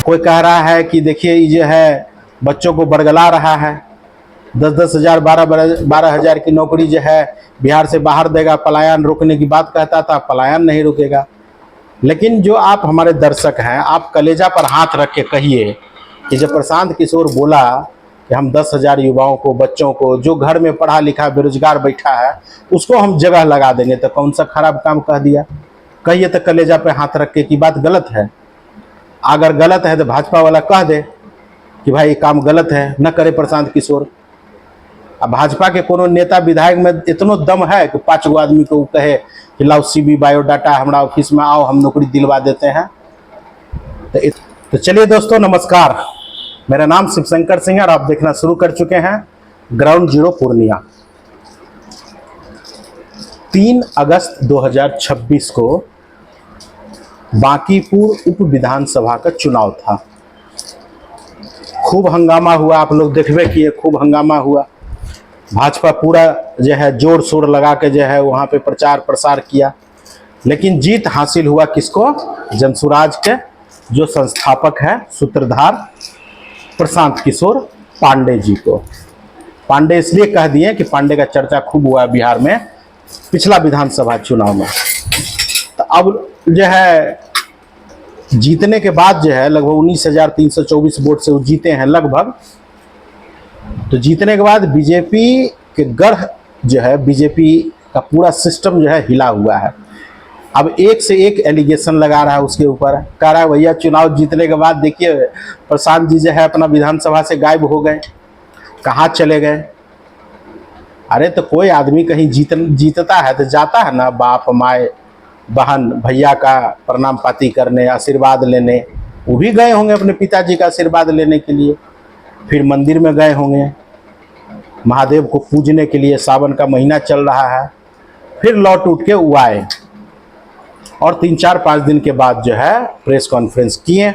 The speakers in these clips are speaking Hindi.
कोई कह रहा है कि देखिए ये जो है बच्चों को बरगला रहा है, 10-10 हज़ार 12 हज़ार की नौकरी जो है बिहार से बाहर देगा, पलायन रोकने की बात कहता था, पलायन नहीं रुकेगा। लेकिन जो आप हमारे दर्शक हैं, आप कलेजा पर हाथ रख के कहिए कि जब प्रशांत किशोर बोला कि हम 10,000 युवाओं को, बच्चों को, जो घर में पढ़ा लिखा बेरोजगार बैठा है उसको हम जगह लगा देंगे, तो कौन सा खराब काम कह दिया? कहिए तो कलेजा पे हाथ रख के कि बात गलत है। अगर गलत है तो भाजपा वाला कह दे कि भाई ये काम गलत है, न करे प्रशांत किशोर। अब भाजपा के कोनो नेता विधायक में इतना दम है कि 5 गो आदमी को कहे कि लाओ CV बायोडाटा हमारा ऑफिस में आओ, हम नौकरी दिलवा देते हैं। तो चलिए दोस्तों, नमस्कार, मेरा नाम शिवशंकर सिंह है और आप देखना शुरू कर चुके हैं ग्राउंड जीरो पूर्णिया। 3 अगस्त 2026 को बांकीपुर उप विधानसभा का चुनाव था। खूब हंगामा हुआ, आप लोग देखबे किए, खूब हंगामा हुआ। भाजपा पूरा जो है जोर शोर लगा के जो है वहाँ पे प्रचार प्रसार किया, लेकिन जीत हासिल हुआ किसको? जनसुराज के जो संस्थापक है, सूत्रधार प्रशांत किशोर पांडे जी को। पांडे इसलिए कह दिए कि पांडे का चर्चा खूब हुआ बिहार में पिछला विधानसभा चुनाव में। तो अब जो है जीतने के बाद जो है लगभग 19,324 वोट से वो जीते हैं लगभग। तो जीतने के बाद बीजेपी के गढ़ जो है, बीजेपी का पूरा सिस्टम जो है हिला हुआ है। अब एक से एक एलिगेशन लगा रहा है उसके ऊपर, कह रहा है भैया चुनाव जीतने के बाद देखिए प्रशांत जी जो है अपना विधानसभा से गायब हो गए, कहाँ चले गए। अरे तो कोई आदमी कहीं जीतता है तो जाता है ना बाप माए बहन भैया का प्रणाम पाती करने, आशीर्वाद लेने। वो भी गए होंगे अपने पिताजी का आशीर्वाद लेने के लिए, फिर मंदिर में गए होंगे महादेव को पूजने के लिए, सावन का महीना चल रहा है। फिर लौट उठ के वो आए और 3-4-5 दिन के बाद जो है प्रेस कॉन्फ्रेंस किए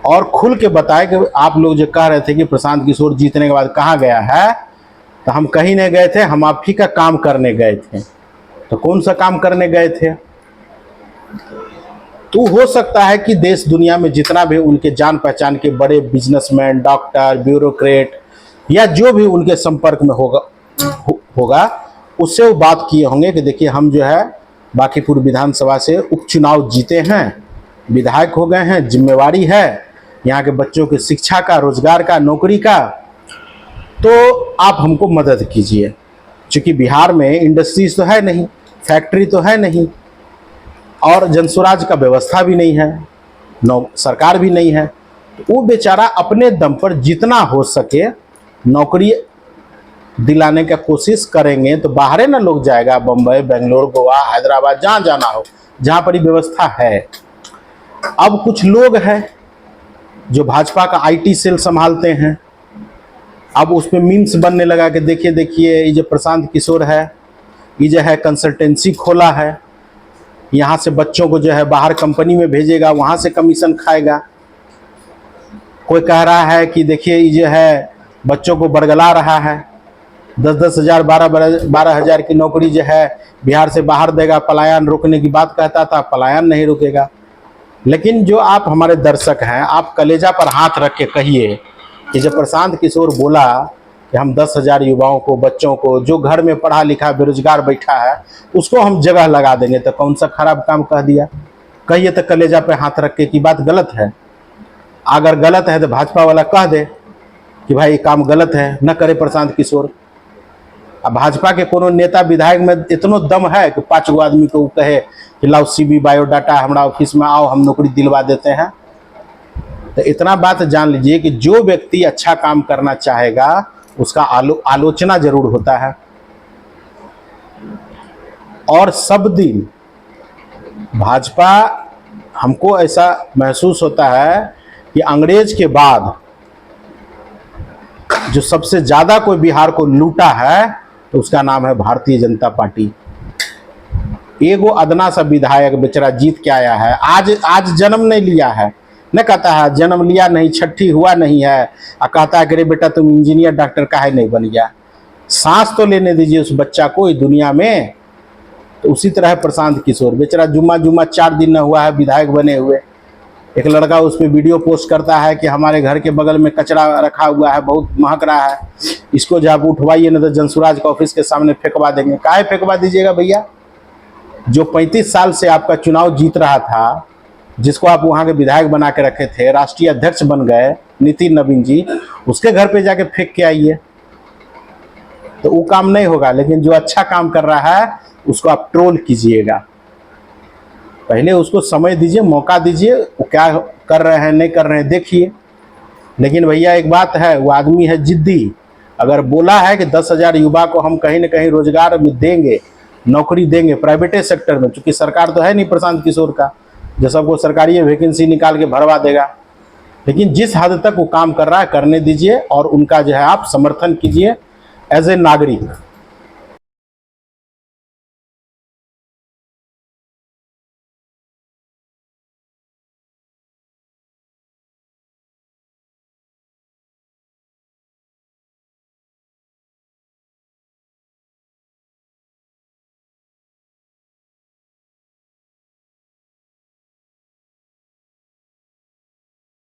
और खुल के बताए कि आप लोग जो कह रहे थे कि प्रशांत किशोर जीतने के बाद कहाँ गया है, तो हम कहीं नहीं गए थे, हम आप ही का काम करने गए थे। तो कौन सा काम करने गए थे? तो हो सकता है कि देश दुनिया में जितना भी उनके जान पहचान के बड़े बिजनेसमैन, डॉक्टर, ब्यूरोक्रेट या जो भी उनके संपर्क में होगा उससे वो बात किए होंगे कि देखिए हम जो है बांकीपुर विधानसभा से उपचुनाव जीते हैं, विधायक हो गए हैं, जिम्मेवारी है यहाँ के बच्चों की शिक्षा का, रोजगार का, नौकरी का, तो आप हमको मदद कीजिए। क्योंकि बिहार में इंडस्ट्रीज तो है नहीं, फैक्ट्री तो है नहीं और जनसुराज का व्यवस्था भी नहीं है, सरकार भी नहीं है। तो वो बेचारा अपने दम पर जितना हो सके नौकरी दिलाने का कोशिश करेंगे। तो बाहर ना लोग जाएगा, बम्बई, बेंगलोर, गोवा, हैदराबाद, जहाँ जाना हो, जहाँ पर व्यवस्था है। अब कुछ लोग हैं जो भाजपा का IT सेल संभालते हैं, अब उस पर मीम्स बनने लगा कि देखिए देखिए ये जो प्रशांत किशोर है ये जो है कंसल्टेंसी खोला है, यहाँ से बच्चों को जो है बाहर कंपनी में भेजेगा, वहाँ से कमीशन खाएगा। कोई कह रहा है कि देखिए ये जो है बच्चों को बरगला रहा है, 10-10 हज़ार 12 हज़ार की नौकरी जो है बिहार से बाहर देगा, पलायन रोकने की बात कहता था, पलायन नहीं रुकेगा। लेकिन जो आप हमारे दर्शक हैं, आप कलेजा पर हाथ रख के कहिए कि जब प्रशांत किशोर बोला कि हम 10,000 युवाओं को, बच्चों को, जो घर में पढ़ा लिखा बेरोजगार बैठा है उसको हम जगह लगा देंगे, तो कौन सा खराब काम कह दिया? कहिए तो कलेजा पे हाथ रख के कि बात गलत है। अगर गलत है तो भाजपा वाला कह दे कि भाई ये काम गलत है, न करे प्रशांत किशोर। अब भाजपा के कोनो नेता विधायक में इतना दम है कि 5 गो आदमी को कहे कि लाओ CV बायोडाटा हमारा ऑफिस में आओ, हम नौकरी दिलवा देते हैं। तो इतना बात जान लीजिए कि जो व्यक्ति अच्छा काम करना चाहेगा उसका आलोचना जरूर होता है। और सब दिन भाजपा, हमको ऐसा महसूस होता है कि अंग्रेज के बाद जो सबसे ज्यादा कोई बिहार को लूटा है तो उसका नाम है भारतीय जनता पार्टी। एगो अदना सा विधायक बेचारा जीत के आया है, आज जन्म नहीं लिया है, न कहता है जन्म लिया नहीं, छठी हुआ नहीं है, और कहता है कि रे बेटा तुम इंजीनियर डॉक्टर काहे नहीं बन गया। सांस तो लेने दीजिए उस बच्चा को इस दुनिया में। तो उसी तरह प्रशांत किशोर बेचारा जुम्मा 4 दिन न हुआ है विधायक बने हुए, एक लड़का उस पर वीडियो पोस्ट करता है कि हमारे घर के बगल में कचरा रखा हुआ है, बहुत महक रहा है, इसको जब आप उठवाइए ना तो जनसुराज का ऑफिस के सामने फेंकवा देंगे। काहे फेंकवा दीजिएगा भैया? जो 35 साल से आपका चुनाव जीत रहा था, जिसको आप वहाँ के विधायक बना के रखे थे, राष्ट्रीय अध्यक्ष बन गए नितिन नवीन जी, उसके घर पे जाके फेंक के आइए, तो वो काम नहीं होगा। लेकिन जो अच्छा काम कर रहा है उसको आप ट्रोल कीजिएगा। पहले उसको समय दीजिए, मौका दीजिए, वो क्या कर रहे हैं नहीं कर रहे हैं देखिए। लेकिन भैया एक बात है, वो आदमी है जिद्दी। अगर बोला है कि 10,000 युवा को हम कहीं ना कहीं रोजगार में देंगे, नौकरी देंगे प्राइवेट सेक्टर में, चूंकि सरकार तो है नहीं प्रशांत किशोर का जो सबको सरकारी वैकेंसी निकाल के भरवा देगा। लेकिन जिस हद तक वो काम कर रहा है करने दीजिए और उनका जो है आप समर्थन कीजिए एज ए नागरिक।